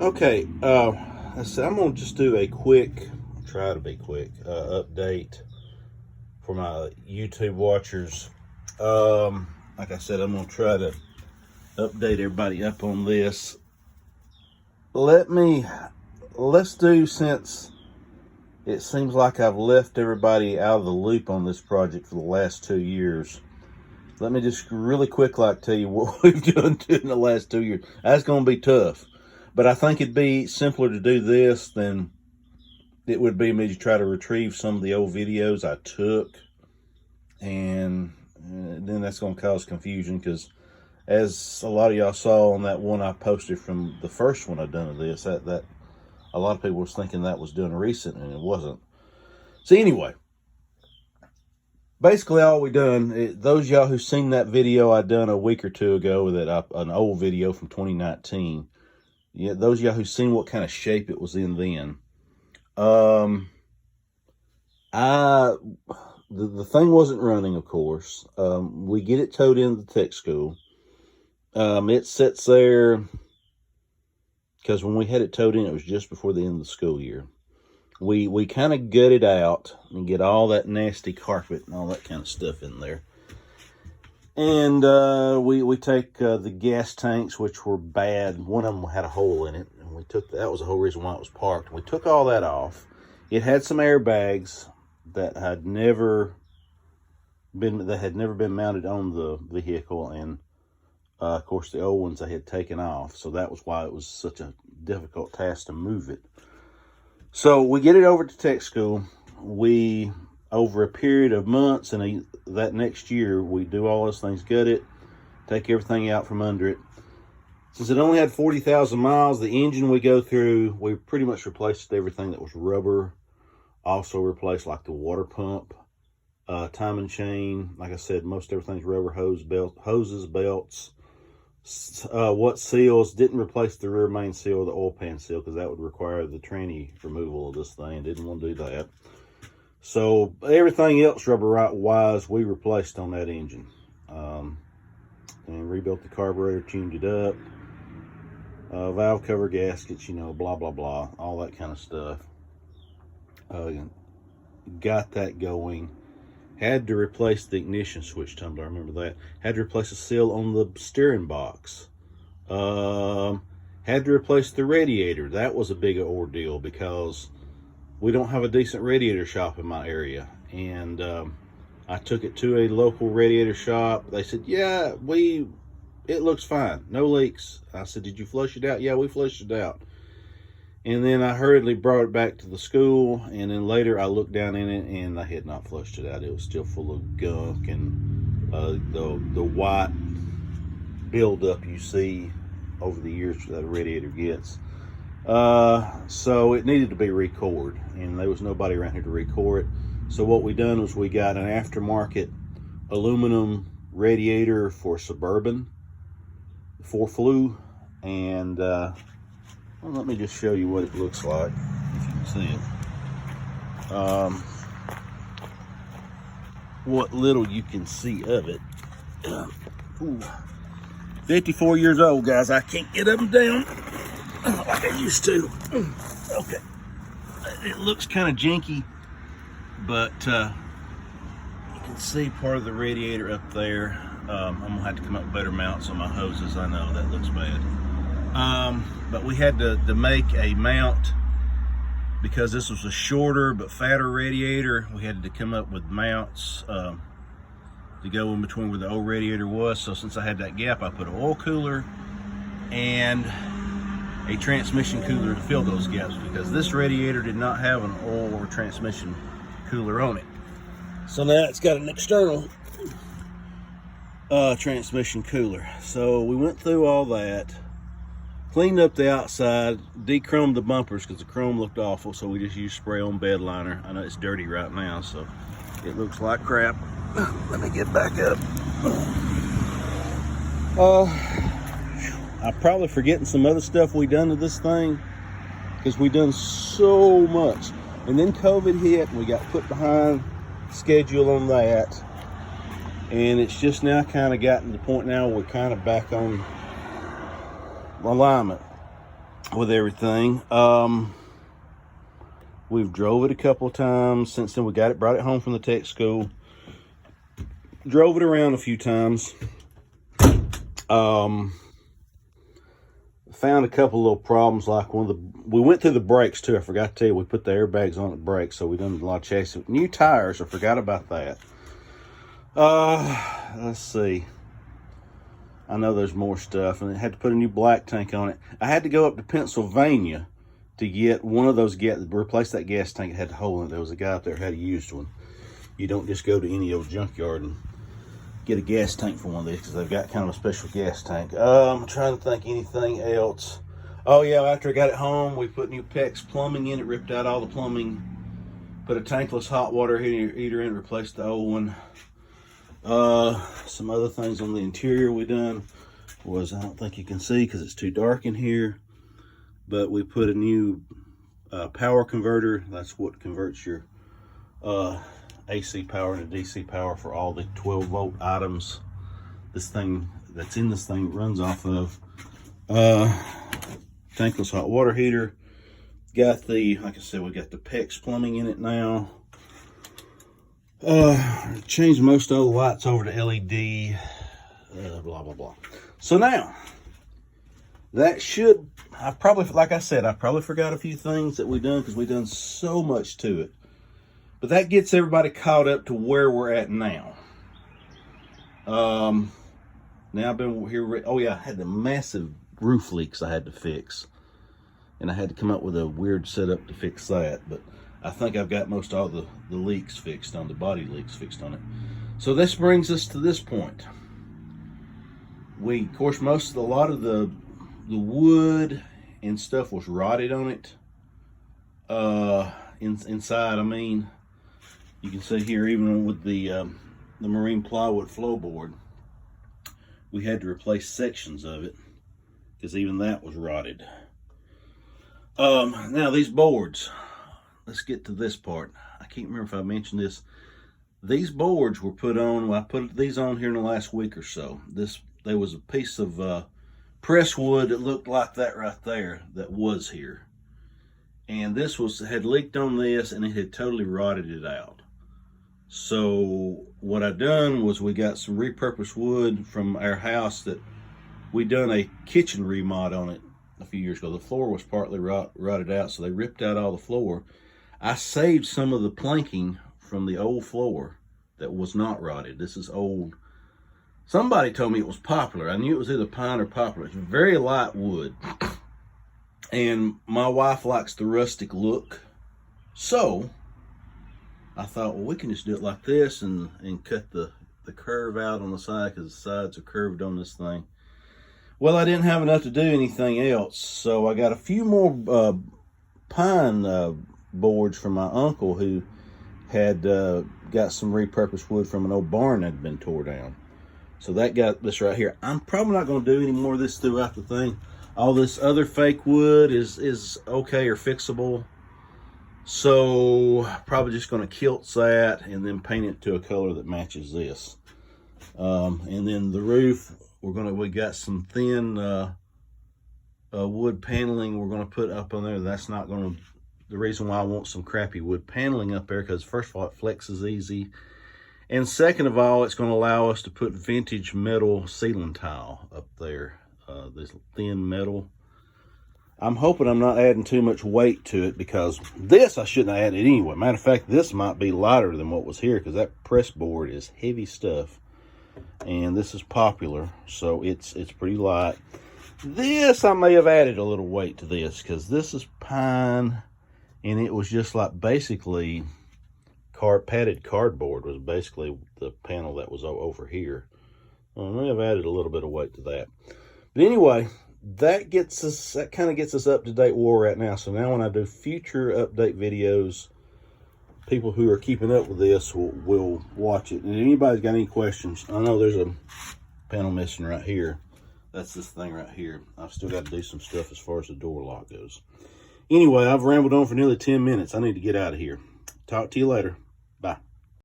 Okay, so I'm gonna just do a quick, try to be quick, update for my YouTube watchers. Like I said, I'm gonna try to update everybody up on this. Let's do, since it seems like I've left everybody out of the loop on this project for the last 2 years. Let me just really quick tell you what we've done in the last 2 years. That's gonna be tough. But I think it'd be simpler to do this than it would be me to try to retrieve some of the old videos I took. And then that's going to cause confusion, because as a lot of y'all saw on that one I posted from the first one I done of this, that a lot of people was thinking that was done recent, and it wasn't. So anyway, basically all we done, those y'all who seen that video I done a week or two ago, an old video from 2019, yeah, those of y'all who seen what kind of shape it was in then. The thing wasn't running, of course. We get it towed into the tech school. It sits there, because when we had it towed in, it was just before the end of the school year. We kind of gut it out and get all that nasty carpet and all that kind of stuff in there. And we take the gas tanks, which were bad. One of them had a hole in it, and that was the whole reason why it was parked. We took all that off. It had some airbags that had never been mounted on the vehicle, and of course the old ones I had taken off. So that was why it was such a difficult task to move it. So we get it over to tech school. Over a period of months and that next year, we do all those things, gut it, take everything out from under it. Since it only had 40,000 miles, the engine we go through, we pretty much replaced everything that was rubber. Also replaced like the water pump, timing chain. Like I said, most everything's rubber, hoses, belts. What seals, didn't replace the rear main seal, the oil pan seal, because that would require the tranny removal of this thing. Didn't want to do that. So everything else rubber wise, we replaced on that engine, and rebuilt the carburetor, tuned it up, valve cover gaskets, blah blah blah, all that kind of stuff. Got that going. Had to replace the ignition switch tumbler. I remember that. Had to replace a seal on the steering box. Had to replace the radiator. That was a big ordeal, because we don't have a decent radiator shop in my area. And I took it to a local radiator shop. They said, yeah, it looks fine. No leaks. I said, did you flush it out? Yeah, we flushed it out. And then I hurriedly brought it back to the school. And then later I looked down in it, and I had not flushed it out. It was still full of gunk and the white buildup you see over the years that a radiator gets. So it needed to be recored, and there was nobody around here to recore it. So what we done was we got an aftermarket aluminum radiator for Suburban 4 flue, and well, let me just show you what it looks like, if you can see it. What little you can see of it. 54 years old, guys. I can't get up and down like I used to. Okay, it looks kind of janky, but you can see part of the radiator up there. I'm gonna have to come up with better mounts on my hoses. I know that looks bad, but we had to make a mount, because this was a shorter but fatter radiator. We had to come up with mounts to go in between where the old radiator was. So since I had that gap, I put an oil cooler and a transmission cooler to fill those gaps, because this radiator did not have an oil or transmission cooler on it. So now it's got an external transmission cooler. So we went through all that, cleaned up the outside, de-chromed the bumpers because the chrome looked awful, so we just used spray on bed liner. I know it's dirty right now, so it looks like crap. Let me get back up. I'm probably forgetting some other stuff we done to this thing, because we done so much. And then COVID hit, and we got put behind schedule on that. And it's just now kind of gotten to the point now we're kind of back on alignment. with everything. We've drove it a couple of times since then. We brought it home from the tech school. Drove it around a few times. Found a couple little problems, like we went through the brakes too. I forgot to tell you, we put the airbags on the brakes, so we done a lot of chasing. New tires, I forgot about that. Let's see. I know there's more stuff, and I had to put a new black tank on it. I had to go up to Pennsylvania to get one of those replace that gas tank. It had a hole in it. There was a guy up there who had a used one. You don't just go to any old junkyard and get a gas tank for one of these, because they've got kind of a special gas tank. I'm trying to think anything else. Oh yeah, after I got it home, we put new PEX plumbing in it, ripped out all the plumbing, put a tankless hot water heater in, replaced the old one. Some other things on the interior we done was, I don't think you can see because it's too dark in here, but we put a new power converter. That's what converts your AC power into DC power for all the 12 volt items this thing that's in this thing runs off of. Tankless hot water heater. Got the, like I said, we got the PEX plumbing in it now. Changed most of the lights over to LED. Blah blah blah. So now that should, like I said, I probably forgot a few things that we've done because we've done so much to it. But that gets everybody caught up to where we're at now. Now I've been here. Oh yeah, I had the massive roof leaks I had to fix, and I had to come up with a weird setup to fix that. But I think I've got most all the leaks fixed on the body leaks fixed on it. So this brings us to this point. Of course, a lot of the wood and stuff was rotted on it. Inside, I mean. You can see here, even with the marine plywood floorboard, we had to replace sections of it because even that was rotted. Now these boards, let's get to this part. I can't remember if I mentioned this. These boards were put on, well, I put these on here in the last week or so. There was a piece of press wood that looked like that right there that was here. And this had leaked on this, and it had totally rotted it out. So what I done was, we got some repurposed wood from our house that we done a kitchen remod on it a few years ago. The floor was partly rotted out, so they ripped out all the floor. I saved some of the planking from the old floor that was not rotted. This is old. Somebody told me it was poplar. I knew it was either pine or poplar. It's very light wood. And my wife likes the rustic look. So I thought, well, we can just do it like this and cut the curve out on the side, because the sides are curved on this thing. Well, I didn't have enough to do anything else, so I got a few more pine boards from my uncle, who had got some repurposed wood from an old barn that had been tore down. So that got this right here. I'm probably not going to do any more of this throughout the thing. All this other fake wood is okay or fixable. So probably just going to kilt that and then paint it to a color that matches this. And then the roof, we got some thin wood paneling we're going to put up on there. That's not going to, the reason why I want some crappy wood paneling up there, because first of all, it flexes easy. And second of all, it's going to allow us to put vintage metal ceiling tile up there. This thin metal. I'm hoping I'm not adding too much weight to it, because this I shouldn't have added anyway. Matter of fact, this might be lighter than what was here, because that press board is heavy stuff. And this is popular, so it's pretty light. This, I may have added a little weight to this, because this is pine, and it was just like basically padded cardboard was basically the panel that was over here. I may have added a little bit of weight to that. But anyway, that kind of gets us up to date where we're at now. So now when I do future update videos, people who are keeping up with this will watch it. And if anybody's got any questions, I know there's a panel missing right here. That's this thing right here. I've still got to do some stuff as far as the door lock goes. Anyway, I've rambled on for nearly 10 minutes. I need to get out of here. Talk to you later.